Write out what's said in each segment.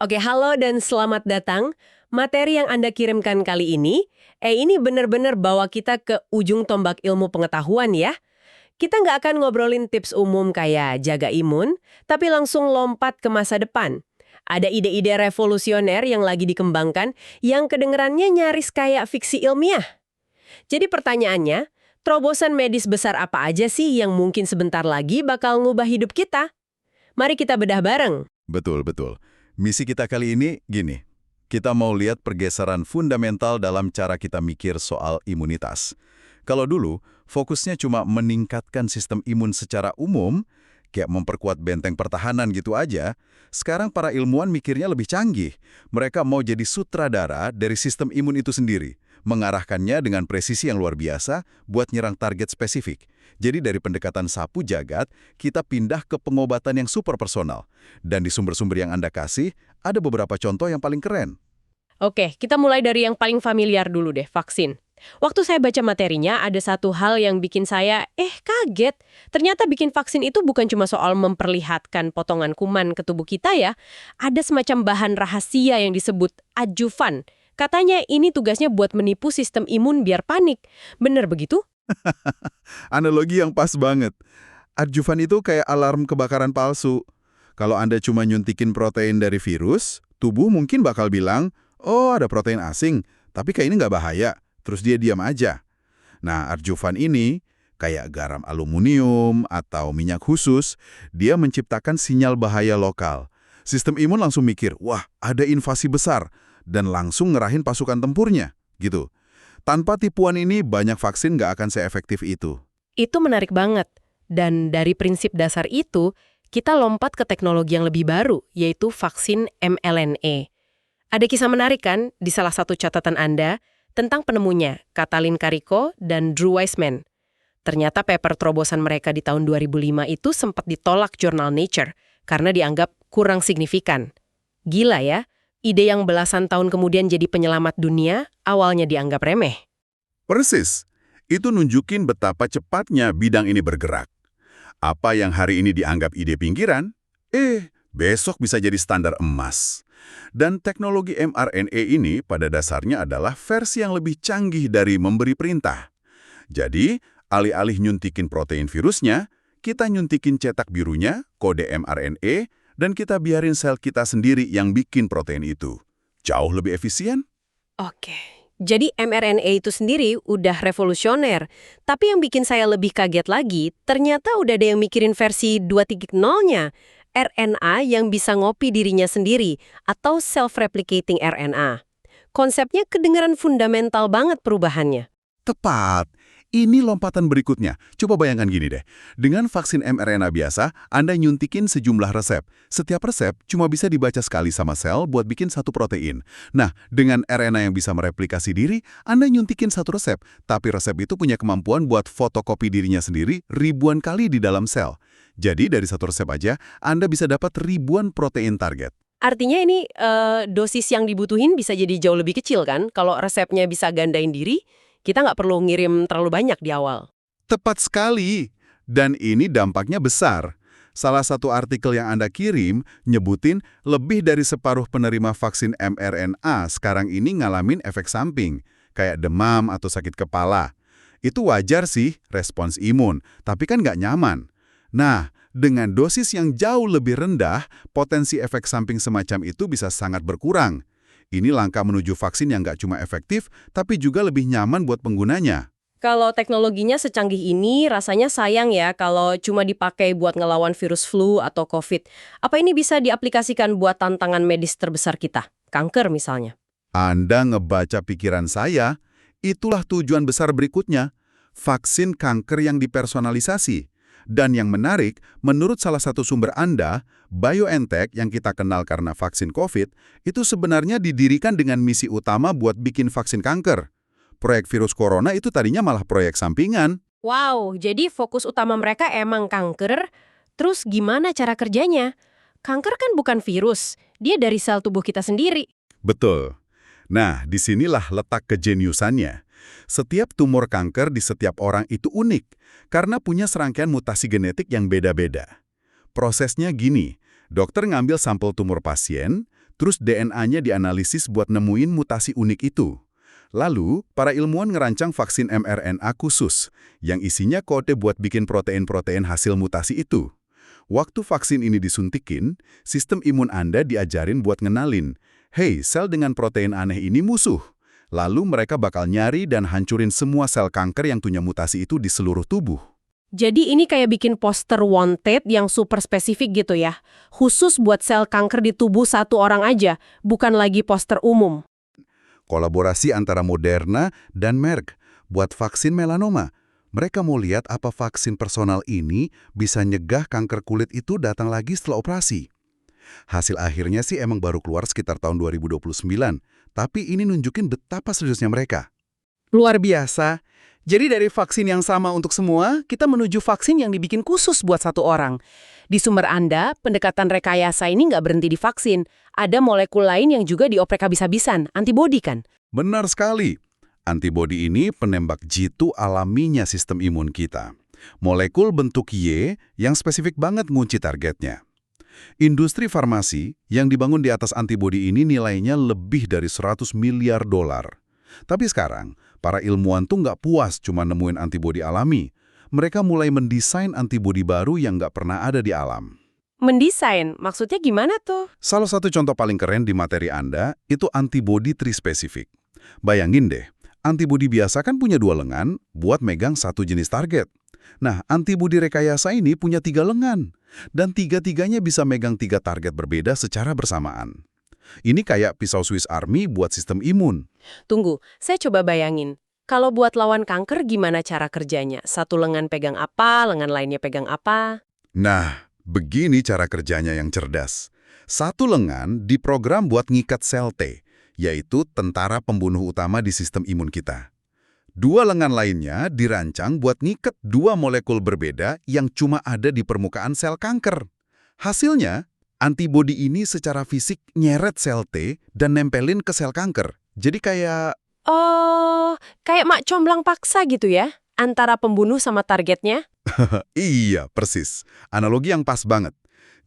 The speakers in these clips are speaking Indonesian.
Oke, halo dan selamat datang. Materi yang Anda kirimkan kali ini benar-benar bawa kita ke ujung tombak ilmu pengetahuan ya. Kita nggak akan ngobrolin tips umum kayak jaga imun, tapi langsung lompat ke masa depan. Ada ide-ide revolusioner yang lagi dikembangkan yang kedengerannya nyaris kayak fiksi ilmiah. Jadi pertanyaannya, terobosan medis besar apa aja sih yang mungkin sebentar lagi bakal ngubah hidup kita? Mari kita bedah bareng. Betul, betul. Misi kita kali ini gini, kita mau lihat pergeseran fundamental dalam cara kita mikir soal imunitas. Kalau dulu, fokusnya cuma meningkatkan sistem imun secara umum, kayak memperkuat benteng pertahanan gitu aja, sekarang para ilmuwan mikirnya lebih canggih. Mereka mau jadi sutradara dari sistem imun itu sendiri, mengarahkannya dengan presisi yang luar biasa buat nyerang target spesifik. Jadi dari pendekatan sapu jagat, kita pindah ke pengobatan yang super personal. Dan di sumber-sumber yang Anda kasih, ada beberapa contoh yang paling keren. Oke, kita mulai dari yang paling familiar dulu deh, vaksin. Waktu saya baca materinya, ada satu hal yang bikin saya, kaget. Ternyata bikin vaksin itu bukan cuma soal memperlihatkan potongan kuman ke tubuh kita ya. Ada semacam bahan rahasia yang disebut adjuvan. Katanya ini tugasnya buat menipu sistem imun biar panik. Bener begitu? Analogi yang pas banget. Adjuvan itu kayak alarm kebakaran palsu. Kalau Anda cuma nyuntikin protein dari virus, tubuh mungkin bakal bilang, oh ada protein asing, tapi kayak ini nggak bahaya. Terus dia diam aja. Nah, adjuvan ini, kayak garam aluminium atau minyak khusus, dia menciptakan sinyal bahaya lokal. Sistem imun langsung mikir, wah ada invasi besar, dan langsung ngerahin pasukan tempurnya, gitu. Tanpa tipuan ini, banyak vaksin nggak akan seefektif itu. Itu menarik banget. Dan dari prinsip dasar itu, kita lompat ke teknologi yang lebih baru, yaitu vaksin mRNA. Ada kisah menarik kan di salah satu catatan Anda tentang penemunya, Katalin Kariko dan Drew Weissman. Ternyata paper terobosan mereka di tahun 2005 itu sempat ditolak jurnal Nature karena dianggap kurang signifikan. Gila ya, ide yang belasan tahun kemudian jadi penyelamat dunia, awalnya dianggap remeh. Persis. Itu nunjukin betapa cepatnya bidang ini bergerak. Apa yang hari ini dianggap ide pinggiran, besok bisa jadi standar emas. Dan teknologi mRNA ini pada dasarnya adalah versi yang lebih canggih dari memberi perintah. Jadi, alih-alih nyuntikin protein virusnya, kita nyuntikin cetak birunya, kode mRNA, dan kita biarin sel kita sendiri yang bikin protein itu. Jauh lebih efisien. Oke, jadi mRNA itu sendiri udah revolusioner. Tapi yang bikin saya lebih kaget lagi, ternyata udah ada yang mikirin versi 2.0-nya. RNA yang bisa ngopi dirinya sendiri, atau self-replicating RNA. Konsepnya kedengaran fundamental banget perubahannya. Tepat. Ini lompatan berikutnya. Coba bayangkan gini deh. Dengan vaksin mRNA biasa, Anda nyuntikin sejumlah resep. Setiap resep cuma bisa dibaca sekali sama sel buat bikin satu protein. Nah, dengan RNA yang bisa mereplikasi diri, Anda nyuntikin satu resep. Tapi resep itu punya kemampuan buat fotokopi dirinya sendiri ribuan kali di dalam sel. Jadi dari satu resep aja, Anda bisa dapat ribuan protein target. Artinya ini dosis yang dibutuhin bisa jadi jauh lebih kecil kan? Kalau resepnya bisa gandain diri, kita nggak perlu ngirim terlalu banyak di awal. Tepat sekali. Dan ini dampaknya besar. Salah satu artikel yang Anda kirim nyebutin lebih dari separuh penerima vaksin mRNA sekarang ini ngalamin efek samping, kayak demam atau sakit kepala. Itu wajar sih, respons imun, tapi kan nggak nyaman. Nah, dengan dosis yang jauh lebih rendah, potensi efek samping semacam itu bisa sangat berkurang. Ini langkah menuju vaksin yang nggak cuma efektif, tapi juga lebih nyaman buat penggunanya. Kalau teknologinya secanggih ini, rasanya sayang ya kalau cuma dipakai buat ngelawan virus flu atau COVID. Apa ini bisa diaplikasikan buat tantangan medis terbesar kita? Kanker misalnya. Anda ngebaca pikiran saya, itulah tujuan besar berikutnya. Vaksin kanker yang dipersonalisasi. Dan yang menarik, menurut salah satu sumber Anda, BioNTech yang kita kenal karena vaksin COVID, itu sebenarnya didirikan dengan misi utama buat bikin vaksin kanker. Proyek virus corona itu tadinya malah proyek sampingan. Wow, jadi fokus utama mereka emang kanker. Terus gimana cara kerjanya? Kanker kan bukan virus, dia dari sel tubuh kita sendiri. Betul. Nah, disinilah letak kejeniusannya. Setiap tumor kanker di setiap orang itu unik, karena punya serangkaian mutasi genetik yang beda-beda. Prosesnya gini, dokter ngambil sampel tumor pasien, Terus DNA-nya dianalisis buat nemuin mutasi unik itu. Lalu, para ilmuwan ngerancang vaksin mRNA khusus yang isinya kode buat bikin protein-protein hasil mutasi itu. Waktu vaksin ini disuntikin, sistem imun Anda diajarin buat ngenalin, hey, sel dengan protein aneh ini musuh. Lalu mereka bakal nyari dan hancurin semua sel kanker yang punya mutasi itu di seluruh tubuh. Jadi ini kayak bikin poster wanted yang super spesifik gitu ya. Khusus buat sel kanker di tubuh satu orang aja, bukan lagi poster umum. Kolaborasi antara Moderna dan Merck buat vaksin melanoma. Mereka mau lihat apa vaksin personal ini bisa nyegah kanker kulit itu datang lagi setelah operasi. Hasil akhirnya sih emang baru keluar sekitar tahun 2029, tapi ini nunjukin betapa seriusnya mereka. Luar biasa. Jadi dari vaksin yang sama untuk semua, kita menuju vaksin yang dibikin khusus buat satu orang. Di sumber Anda, pendekatan rekayasa ini nggak berhenti di vaksin. Ada molekul lain yang juga dioprek habis-habisan, antibodi kan? Benar sekali. Antibodi ini penembak jitu alaminya sistem imun kita. Molekul bentuk Y yang spesifik banget ngunci targetnya. Industri farmasi yang dibangun di atas antibodi ini nilainya lebih dari 100 miliar dolar. Tapi sekarang, para ilmuwan tuh nggak puas cuma nemuin antibodi alami. Mereka mulai mendesain antibodi baru yang nggak pernah ada di alam. Mendesain, maksudnya gimana tuh? Salah satu contoh paling keren di materi Anda itu antibodi trispesifik. Bayangin deh, antibodi biasa kan punya 2 lengan buat megang satu jenis target. Nah, antibodi rekayasa ini punya 3 lengan. Dan tiga-tiganya bisa megang 3 target berbeda secara bersamaan. Ini kayak pisau Swiss Army buat sistem imun. Tunggu, saya coba bayangin. Kalau buat lawan kanker gimana cara kerjanya? Satu lengan pegang apa, lengan lainnya pegang apa? Nah, begini cara kerjanya yang cerdas. Satu lengan diprogram buat ngikat sel T, yaitu tentara pembunuh utama di sistem imun kita. 2 lengan lainnya dirancang buat ngikat 2 molekul berbeda yang cuma ada di permukaan sel kanker. Hasilnya, antibodi ini secara fisik nyeret sel T dan nempelin ke sel kanker. Jadi kayak... Oh, kayak mak comblang paksa gitu ya? Antara pembunuh sama targetnya? Iya, persis. Analogi yang pas banget.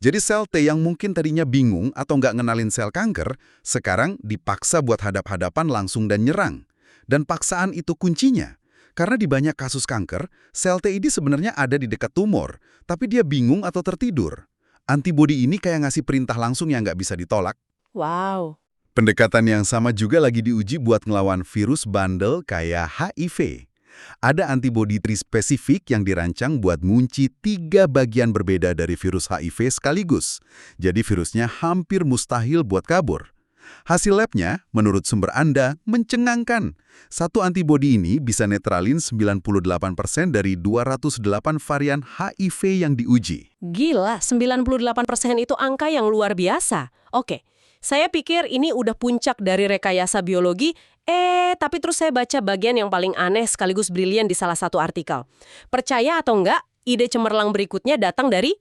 Jadi sel T yang mungkin tadinya bingung atau nggak ngenalin sel kanker, sekarang dipaksa buat hadap-hadapan langsung dan nyerang. Dan paksaan itu kuncinya. Karena di banyak kasus kanker, sel T ini sebenarnya ada di dekat tumor, tapi dia bingung atau tertidur. Antibodi ini kayak ngasih perintah langsung yang nggak bisa ditolak. Wow. Pendekatan yang sama juga lagi diuji buat ngelawan virus bandel kayak HIV. Ada antibodi trispesifik yang dirancang buat ngunci 3 bagian berbeda dari virus HIV sekaligus. Jadi virusnya hampir mustahil buat kabur. Hasil labnya, menurut sumber Anda, mencengangkan. Satu antibodi ini bisa netralin 98% dari 208 varian HIV yang diuji. Gila, 98% itu angka yang luar biasa. Oke, saya pikir ini udah puncak dari rekayasa biologi, tapi terus saya baca bagian yang paling aneh sekaligus brilian di salah satu artikel. Percaya atau enggak, ide cemerlang berikutnya datang dari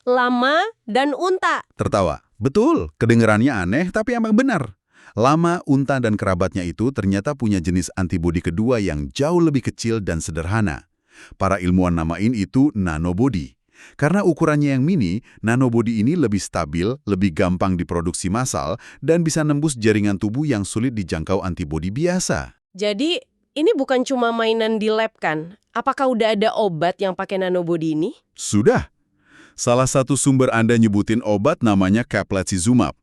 lama dan unta. Tertawa. Betul, kedengerannya aneh tapi emang benar. Lama, unta, dan kerabatnya itu ternyata punya jenis antibodi kedua yang jauh lebih kecil dan sederhana. Para ilmuwan namain itu nanobody. Karena ukurannya yang mini, nanobody ini lebih stabil, lebih gampang diproduksi massal, dan bisa nembus jaringan tubuh yang sulit dijangkau antibodi biasa. Jadi, ini bukan cuma mainan di lab kan? Apakah udah ada obat yang pakai nanobody ini? Sudah. Salah satu sumber Anda nyebutin obat namanya Caplacizumab.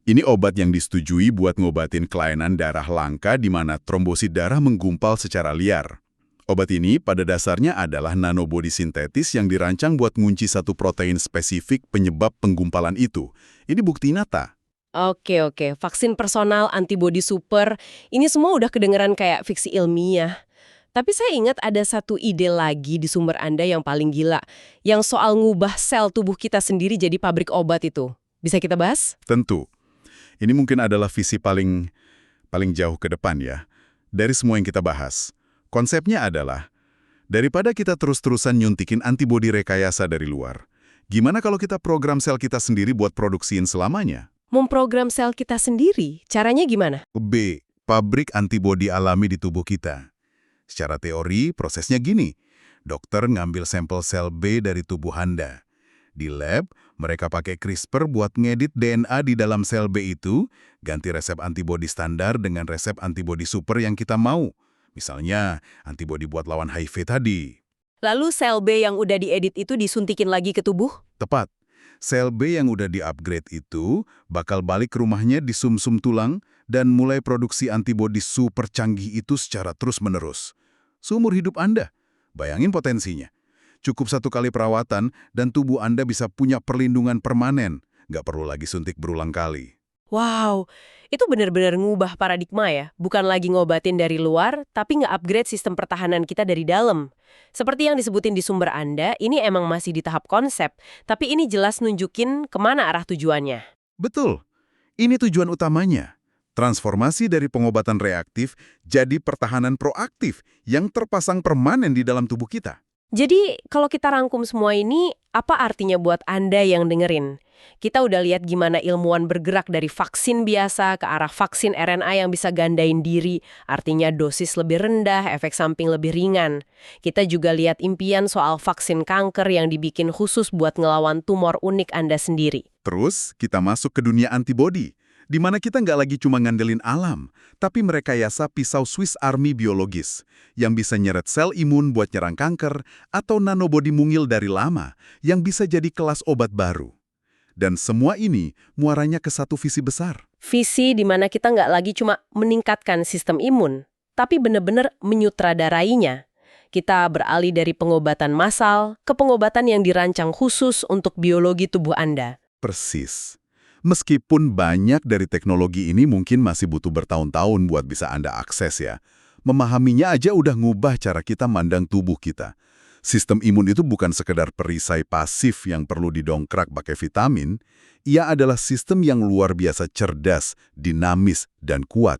Ini obat yang disetujui buat ngobatin kelainan darah langka di mana trombosit darah menggumpal secara liar. Obat ini pada dasarnya adalah nanobody sintetis yang dirancang buat ngunci satu protein spesifik penyebab penggumpalan itu. Ini bukti nyata. Oke, vaksin personal, antibodi super, ini semua udah kedengeran kayak fiksi ilmiah. Tapi saya ingat ada satu ide lagi di sumber Anda yang paling gila, yang soal ngubah sel tubuh kita sendiri jadi pabrik obat itu. Bisa kita bahas? Tentu. Ini mungkin adalah visi paling jauh ke depan ya. Dari semua yang kita bahas. Konsepnya adalah, daripada kita terus-terusan nyuntikin antibodi rekayasa dari luar, gimana kalau kita program sel kita sendiri buat produksiin selamanya? Memprogram sel kita sendiri? Caranya gimana? B. Pabrik antibodi alami di tubuh kita. Secara teori, prosesnya gini. Dokter ngambil sampel sel B dari tubuh Anda. Di lab, Mereka pakai CRISPR buat ngedit DNA di dalam sel B itu, ganti resep antibodi standar dengan resep antibodi super yang kita mau. Misalnya, antibodi buat lawan HIV tadi. Lalu sel B yang udah diedit itu disuntikin lagi ke tubuh? Tepat. Sel B yang udah di-upgrade itu bakal balik ke rumahnya di sumsum tulang dan mulai produksi antibodi super canggih itu secara terus-menerus. Seumur hidup Anda. Bayangin potensinya. Cukup 1 kali perawatan dan tubuh Anda bisa punya perlindungan permanen. Nggak perlu lagi suntik berulang kali. Wow, itu benar-benar ngubah paradigma ya. Bukan lagi ngobatin dari luar, tapi nge-upgrade sistem pertahanan kita dari dalam. Seperti yang disebutin di sumber Anda, ini emang masih di tahap konsep, tapi ini jelas nunjukin kemana arah tujuannya. Betul. Ini tujuan utamanya. Transformasi dari pengobatan reaktif jadi pertahanan proaktif yang terpasang permanen di dalam tubuh kita. Jadi, kalau kita rangkum semua ini, apa artinya buat Anda yang dengerin? Kita udah lihat gimana ilmuwan bergerak dari vaksin biasa ke arah vaksin RNA yang bisa gandain diri, artinya dosis lebih rendah, efek samping lebih ringan. Kita juga lihat impian soal vaksin kanker yang dibikin khusus buat ngelawan tumor unik Anda sendiri. Terus, kita masuk ke dunia antibodi, di mana kita nggak lagi cuma ngandelin alam, tapi merekayasa pisau Swiss Army biologis, yang bisa nyeret sel imun buat nyerang kanker, atau nanobodi mungil dari lama, yang bisa jadi kelas obat baru. Dan semua ini muaranya ke satu visi besar. Visi di mana kita nggak lagi cuma meningkatkan sistem imun, tapi benar-benar menyutradarainya. Kita beralih dari pengobatan massal ke pengobatan yang dirancang khusus untuk biologi tubuh Anda. Persis. Meskipun banyak dari teknologi ini mungkin masih butuh bertahun-tahun buat bisa Anda akses ya. Memahaminya aja udah ngubah cara kita mandang tubuh kita. Sistem imun itu bukan sekedar perisai pasif yang perlu didongkrak pakai vitamin. Ia adalah sistem yang luar biasa cerdas, dinamis, dan kuat.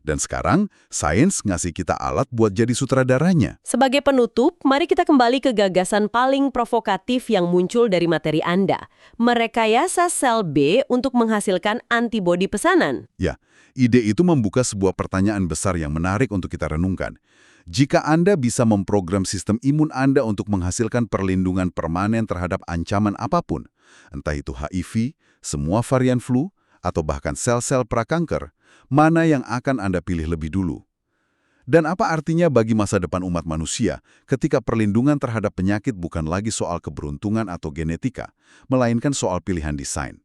Dan sekarang, sains ngasih kita alat buat jadi sutradaranya. Sebagai penutup, mari kita kembali ke gagasan paling provokatif yang muncul dari materi Anda. Merekayasa sel B untuk menghasilkan antibodi pesanan. Ya, ide itu membuka sebuah pertanyaan besar yang menarik untuk kita renungkan. Jika Anda bisa memprogram sistem imun Anda untuk menghasilkan perlindungan permanen terhadap ancaman apapun, entah itu HIV, semua varian flu, atau bahkan sel-sel prakanker, mana yang akan Anda pilih lebih dulu? Dan apa artinya bagi masa depan umat manusia ketika perlindungan terhadap penyakit bukan lagi soal keberuntungan atau genetika, melainkan soal pilihan desain?